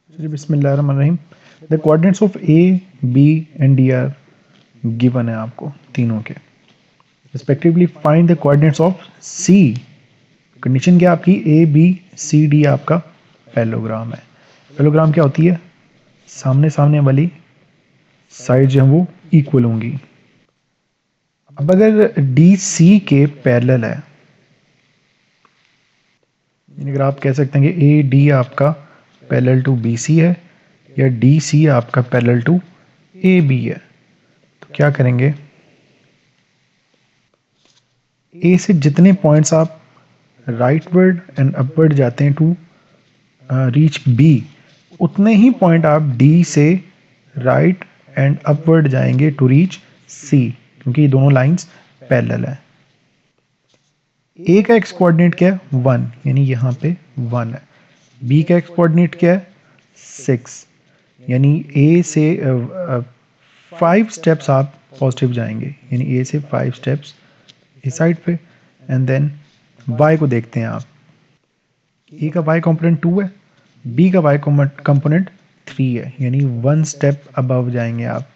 चलिए बिस्मिल्लाहिर्रहमानिर्रहीम। The coordinates of A B and D R given है आपको तीनों के respectively. Find the coordinates of C. Condition क्या आपकी, ए बी सी डी आपका पैरेललोग्राम है। पैरेललोग्राम क्या होती है, सामने सामने वाली साइड जो है वो इक्वल होंगी। अब अगर डी सी के पैरेलल है, यानी अगर आप कह सकते हैं कि ए डी आपका पैरेलल टू बी सी है या डी सी आपका पैरेलल टू ए बी है, तो क्या करेंगे, ए से जितने पॉइंट्स आप राइटवर्ड एंड अपवर्ड जाते हैं टू रीच बी, उतने ही पॉइंट आप डी से राइट एंड अपवर्ड जाएंगे टू रीच सी, क्योंकि ये दोनों लाइंस पैरेलल है। ए का एक्स कोऑर्डिनेट क्या है, 1, यानी यहाँ पे 1 है। बी का एक्स कोऑर्डिनेट क्या है, 6, यानी ए से 5 स्टेप्स आप पॉजिटिव जाएंगे, यानी ए से 5 स्टेप्स इस साइड पे। एंड देन वाई को देखते हैं आप, ए का वाई कंपोनेंट 2 है, बी का वाई कंपोनेंट 3 है, यानी 1 स्टेप अबव जाएंगे आप।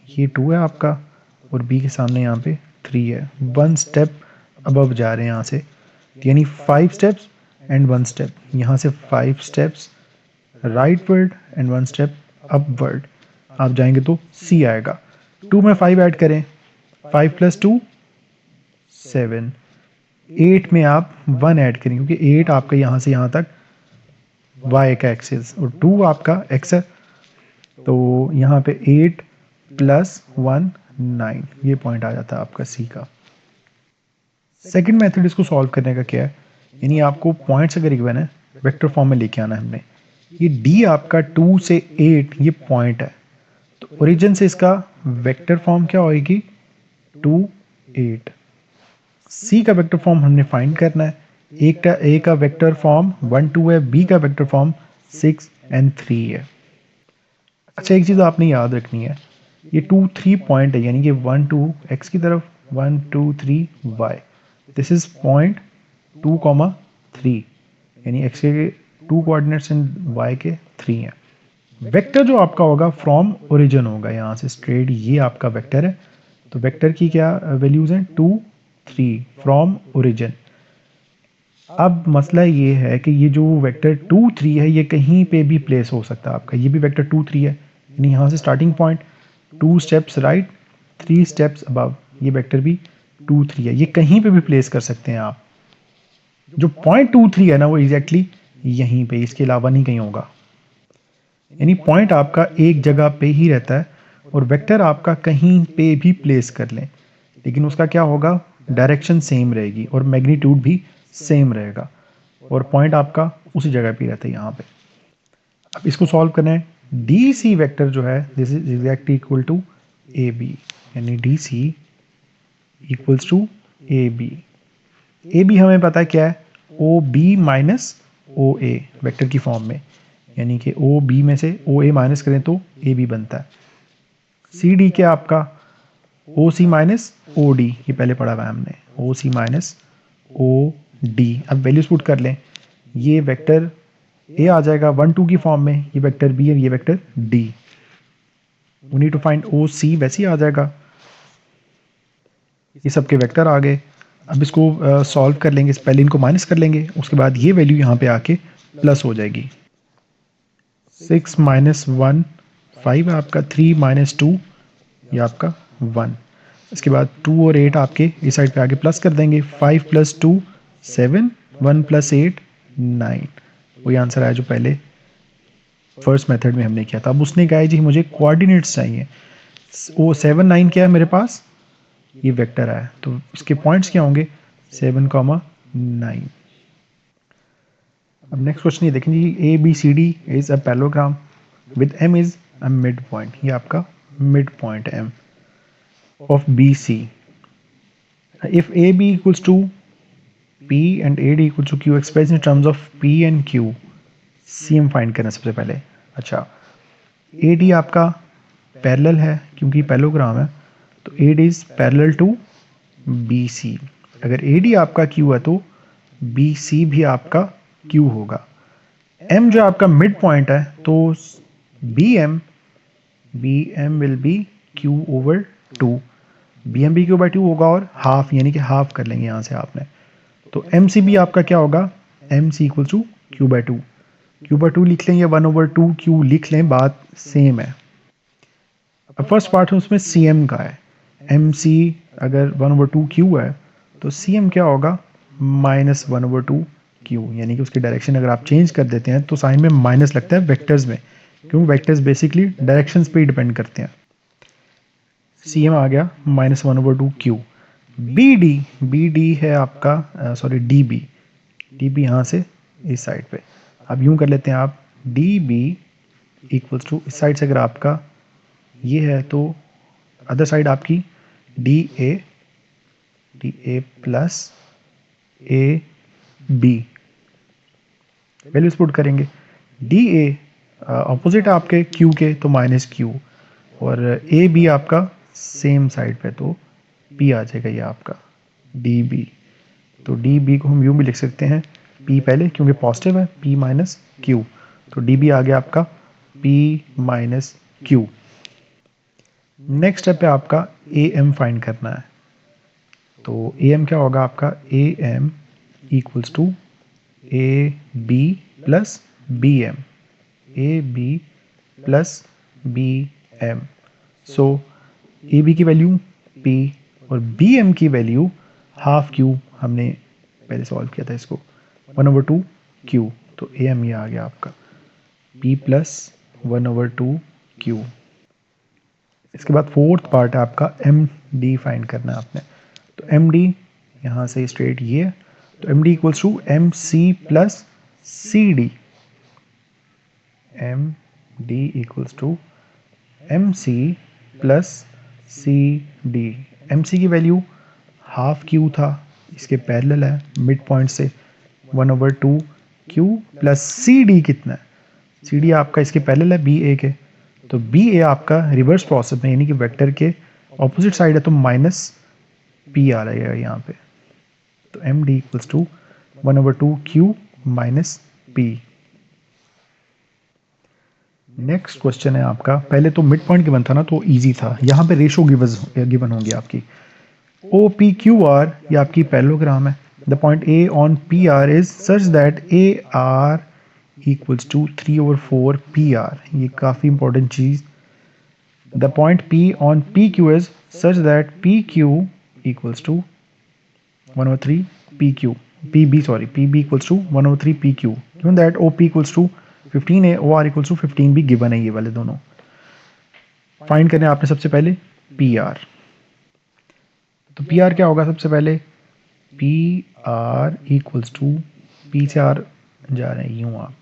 ये 2 है आपका और बी के सामने यहाँ पे 3 है, 1 स्टेप अबव जा रहे हैं यहाँ से, यानी 5 स्टेप्स एंड 1 स्टेप, यहाँ से 5 steps rightward and 1 step upward आप जाएंगे तो सी आएगा। 2 में 5 ऐड करें, 5 + 2 7, 8 में आप 1 ऐड करें, क्योंकि 8 आपका यहाँ से यहाँ तक y का एक्सिस और 2 आपका x है, तो यहाँ पे 8 + 1 9, ये पॉइंट आ जाता है आपका सी का। सेकंड मेथड इसको सॉल्व करने का क्या है, यानी आपको पॉइंट्स अगर गिवन है वेक्टर फॉर्म में लेके आना है हमने। ये d आपका 2 से 8 ये पॉइंट है, तो ओरिजिन से इसका वेक्टर फॉर्म क्या होगी, 2 8। सी का वेक्टर फॉर्म हमने फाइंड करना है। ए का वेक्टर फॉर्म 1 2 है, बी का वेक्टर फॉर्म 6 एंड 3 है। अच्छा, एक चीज़ आपने याद रखनी है, ये 2 3 पॉइंट है, यानी कि 1 2 एक्स की तरफ, 1 2 3 वाई, दिस इज पॉइंट 2 3, यानी एक्स के 2 कोऑर्डिनेट्स एंड वाई के 3 हैं। वेक्टर जो आपका होगा फ्रॉम ओरिजिन होगा, यहाँ से स्ट्रेट ये आपका वेक्टर है, तो वेक्टर की क्या वैल्यूज हैं, 2 3 फ्रॉम ओरिजिन। अब मसला ये है कि ये जो वेक्टर 2 3 है ये कहीं पे भी प्लेस हो सकता है आपका, ये भी वेक्टर 2 3 है, यानी यहाँ से starting point 2 steps right 3 steps above, ये वेक्टर भी 2 3 है, ये कहीं पे भी प्लेस कर सकते हैं आप। जो पॉइंट 2 3 है ना वो एग्जैक्टली यहीं पे, इसके अलावा नहीं कहीं होगा, यानी पॉइंट आपका एक जगह पे ही रहता है और वेक्टर आपका कहीं पे भी प्लेस कर लें, लेकिन उसका क्या होगा, डायरेक्शन सेम रहेगी और मैग्नीट्यूड भी सेम रहेगा और पॉइंट आपका उसी जगह पे रहता है यहाँ पे। अब इसको सॉल्व करना है, डी सी वैक्टर जो है this is exactly equal to A B, यानी D C equals to A B. A B हमें पता है क्या है, O B minus O A vector की फॉर्म में, यानी कि ओ बी में से ओ ए माइनस करें तो ए बी बनता है। सी डी क्या आपका, ओ सी माइनस ओ डी, ये पहले पढ़ा हुआ है हमने, ओ सी माइनस ओ डी। अब वैल्यूज पुट कर लें, ये वेक्टर ए आ जाएगा 1 2 की फॉर्म में, ये वेक्टर बी है, ये vector D. We need to find O C, वैसे ही आ जाएगा, ये सबके वेक्टर आ गए। अब इसको सॉल्व कर लेंगे, पहले इनको माइनस कर लेंगे, उसके बाद ये वैल्यू यहाँ पे आके प्लस हो जाएगी। 6 - 1 5 है आपका, 3 - 2 ये आपका 1, इसके बाद 2 और 8 आपके इस साइड पे आगे प्लस कर देंगे, 5 + 2 7, 1 + 8 9, वही आंसर आया जो पहले फर्स्ट मेथड में हमने किया था। अब उसने कहा है जी मुझे कोऑर्डिनेट्स चाहिए, वो 7 9 क्या है मेरे पास, ये वेक्टर है, तो इसके पॉइंट्स क्या होंगे, 7 9। अब नेक्स्ट क्वेश्चन ये देखें जी, A B C D is a parallelogram with M is a mid point, ये आपका मिड पॉइंट है M of B C. If A B equals to P and AD equals to Q expressed in terms of P and Q, सी हम find करना सबसे पहले। अच्छा, AD आपका parallel है क्योंकि पैरेललोग्राम है, तो AD is parallel to BC। अगर AD आपका Q है तो BC भी आपका Q होगा, m जो आपका मिड पॉइंट है, तो bm will be q/2, bm भी q/2 होगा और हाफ यानी कि हाफ कर लेंगे यहाँ से आपने, तो mcb आपका क्या होगा, mc equal to q/2, q/2 लिख लें या 1/2 q लिख लें, बात सेम है। अब फर्स्ट पार्ट है उसमें cm का है, mc अगर 1/2 q है तो cm क्या होगा, -1/2 q, यानी कि उसकी डायरेक्शन अगर आप चेंज कर देते हैं तो साइन में माइनस लगता है वेक्टर्स में, क्यों, वेक्टर्स बेसिकली डायरेक्शंस पे ही डिपेंड करते हैं। cm आ गया -1/2 q। बी डी है आपका, सॉरी डी बी यहाँ से इस साइड पे, अब यूं कर लेते हैं आप, डी बी इक्वल्स टू, इस साइड से अगर आपका ये है तो अदर साइड आपकी D A plus A B, values put करेंगे, डी ए ऑपोजिट है आपके क्यू के तो माइनस क्यू, और ए बी आपका सेम साइड पे तो पी आ जाएगा ये आपका डी बी, तो डी बी को हम यूं भी लिख सकते हैं, पी पहले क्योंकि पॉजिटिव है, पी माइनस क्यू, तो डी बी आ गया आपका P minus Q. Next step पे आपका ए एम फाइंड करना है, तो ए एम क्या होगा आपका, A M equals to A B plus B M, A B plus B M, so A B की वैल्यू पी और बी एम की वैल्यू हाफ क्यू, हमने पहले सॉल्व किया था इसको, 1/2 क्यू, तो ए एम ये आ गया आपका पी प्लस 1/2 क्यू। इसके बाद फोर्थ पार्ट है आपका एम डी फाइंड करना है आपने, तो एम डी यहाँ से स्ट्रेट ये है, तो M D equals to M C plus C D, M D equals to M C plus C D, M C की वैल्यू हाफ क्यू था, इसके पैरेलल है मिड पॉइंट से, 1/2 क्यू प्लस सी डी कितना है, सी डी आपका इसके parallel है बी ए के, तो बी ए आपका रिवर्स प्रोसेस में यानी कि वेक्टर के ऑपोजिट साइड है तो माइनस पी आ रहा है यहाँ पे, तो M D equals to 1/2 Q minus P. Next question है आपका, पहले तो मिड पॉइंट गिवन था ना तो इजी था, यहाँ पे रेशो गिवन होंगी आपकी, ओ पी क्यू आर ये आपकी पैरेललोग्राम है, the point A on P R is such that A R equals to 3/4 P R, ये काफ़ी इंपॉर्टेंट चीज़, the point P on P Q is such that P Q equals to 1/3 P Q, P B sorry P B equals to 1/3 P Q, given that O P equals to 15 है, O R equals to 15 भी given है, ये वाले दोनों find करने आपने सबसे पहले पी आर, तो पी आर क्या होगा सबसे पहले, P R equals to, P से आर जा रहे हैं यूं आप,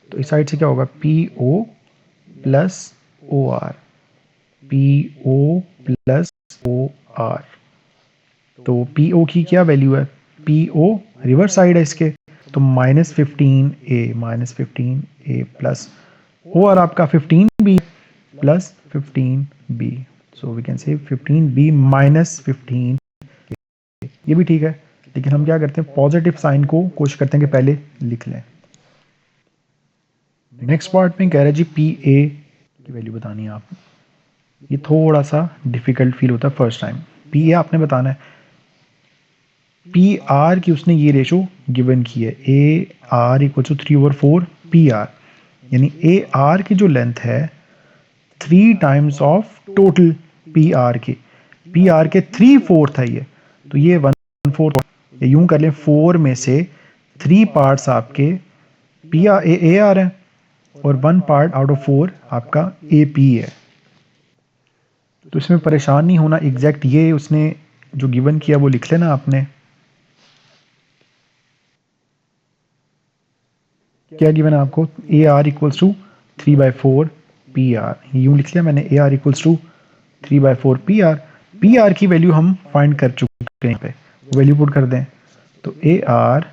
तो इस साइड से क्या होगा, P O plus O R, P O plus O R, तो पी ओ की क्या वैल्यू है, पी ओ रिवर्स साइड है इसके, तो -15 ए प्लस ओ आर आपका 15 B plus 15 B, so we can say 15 B minus 15, ये भी ठीक है, लेकिन हम क्या करते हैं पॉजिटिव साइन को कोशिश करते हैं कि पहले लिख लें। नेक्स्ट पार्ट में कह रहा है जी पी ए की वैल्यू बतानी है आप, ये थोड़ा सा डिफिकल्ट फील होता है फर्स्ट टाइम, पी ए आपने बताना है, पी आर की उसने ये रेशो गिवन की है, A R equal to 3/4 P R, यानी ए आर की जो लेंथ है 3 times of total P R के 3/4 है ये, तो ये 1/4, यूं कर लें 4 में से 3 पार्ट्स आपके पी आर ए आर है और 1 पार्ट आउट ऑफ 4 आपका ए पी है, तो इसमें परेशान नहीं होना, एग्जैक्ट ये उसने जो गिवन किया वो लिख लेना आपने, क्या गिवन है आपको, A R equals to 3/4 P R, यूं लिख लिया मैंने, A R equals to 3/4 P R की वैल्यू हम फाइंड कर चुके हैं, पे वैल्यू पुट कर दें, तो A R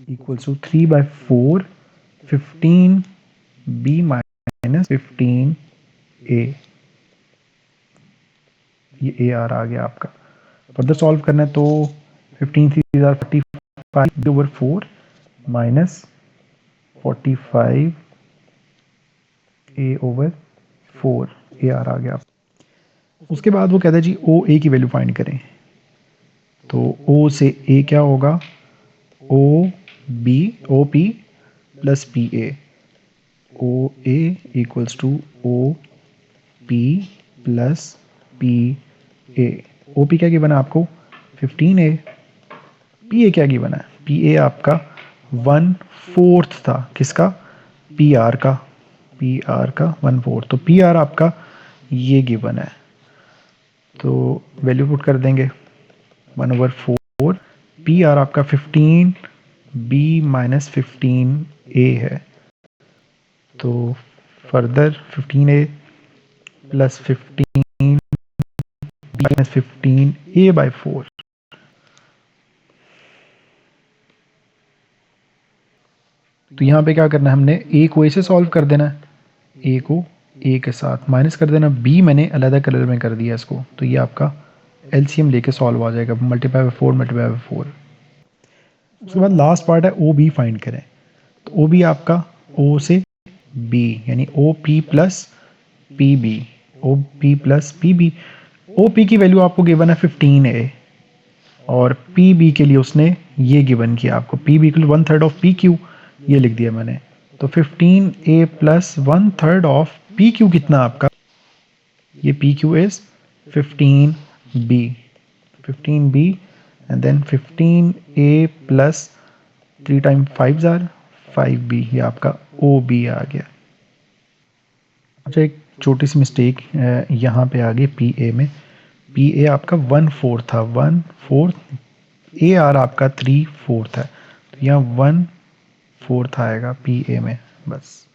equals to 3/4 15 B minus 15 A, ये ए आर आ गया आपका, फर्दर सॉल्व करना है तो 15 3 45 /4 माइनस 45 A/4 AR आ गया। उसके बाद वो कहता है जी OA की वैल्यू फाइंड करें। तो O से A क्या होगा, OP plus PA। OA equals to OP plus PA। OP क्या गिवन है आपको, 15A। PA क्या गिवन है, PA आपका 1/4 था, किसका, PR का, PR का 1/4। तो PR आपका ये गिवन है, तो वैल्यू पुट कर देंगे 1/4। PR आपका 15B माइनस 15A है। तो further 15A plus 15 minus 15A/4। तो यहाँ पे क्या करना है, हमने A को A से सॉल्व कर देना है, A को A के साथ माइनस कर देना, B मैंने अलग कलर में कर दिया इसको, तो ये आपका LCM लेके सॉल्व आ जाएगा, मल्टीप्लाई बाय 4 मल्टीप्लाई बाय 4। उसके बाद लास्ट पार्ट है OB फाइंड करें। तो OB आपका O से B यानी OP plus PB, OP plus PB। OP की वैल्यू आपको गिवन है 15A और PB के लिए उसने ये गिवन किया आपको, PB इक्वल 1/3 ऑफ PQ, ये लिख दिया मैंने। तो 15A प्लस 1/3 ऑफ PQ कितना आपका, ये PQ is 15B, 15B and then 15A plus 3 time 5 जार 5B, ये आपका OB आ गया। अच्छा एक छोटी सी मिस्टेक यहाँ पे आ गई PA में, PA आपका 1/4 था, 1/4, AR आपका 3/4 है, तो यहाँ 1/4 आएगा PA में बस।